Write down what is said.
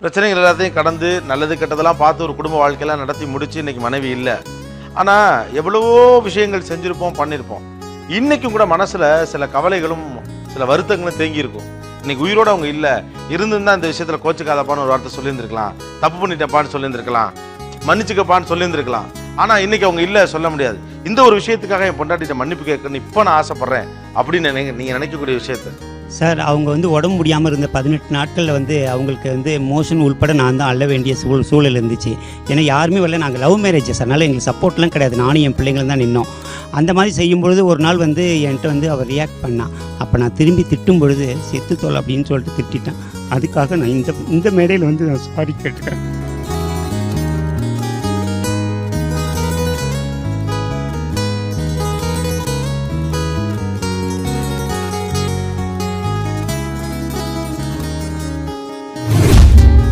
பிரச்சனைகள் எல்லாத்தையும் கடந்து நல்லது கெட்டதெல்லாம் பார்த்து ஒரு குடும்ப வாழ்க்கையெல்லாம் நடத்தி முடிச்சு இன்னைக்கு மனைவி இல்லை. ஆனால் எவ்வளவோ விஷயங்கள் செஞ்சுருப்போம், பண்ணியிருப்போம். இன்றைக்கும் கூட மனசில் சில கவலைகளும் சில வருத்தங்களும் தேங்கியிருக்கும். இன்னைக்கு உயிரோடு அவங்க இல்லை, இருந்திருந்தால் இந்த விஷயத்தில் கோச்சுக்காதப்பான்னு ஒரு வார்த்தை சொல்லியிருந்துருக்கலாம், தப்பு பண்ணிட்டப்பான்னு சொல்லியிருந்துருக்கலாம், மன்னிச்சுக்கப்பான்னு சொல்லியிருந்துருக்கலாம். ஆனால் இன்றைக்கி அவங்க இல்லை, சொல்ல முடியாது. இந்த ஒரு விஷயத்துக்காக என் பொண்டாட்டிட்ட மன்னிப்பு கேட்கணும்னு இப்போ நான் ஆசைப்பட்றேன் அப்படின்னு நீங்கள் நினைக்கக்கூடிய விஷயத்த சார், அவங்க உடம்பு முடியாமல் இருந்த 18 நாட்களில் அவங்களுக்கு மோஷன் உள்பட நான் தான் அள்ள வேண்டிய சூழல் இருந்துச்சு. ஏன்னா யாருமே வரல, நாங்கள் லவ் மேரேஜ் சார், அதனால் எங்களுக்கு சப்போர்ட்லாம் கிடையாது. நானும் என் பிள்ளைங்களும் தான் நின்னோம். அந்த மாதிரி செய்யும்பொழுது ஒரு நாள் என்கிட்ட அவர் ரியாக்ட் பண்ணான். அப்போ நான் திரும்பி திட்டும் பொழுது செத்து தோல் அப்படின்னு சொல்லிட்டு திட்டான். அதுக்காக நான் இந்த மேடையில் நான் சாரி கேட்டுக்கிறேன்.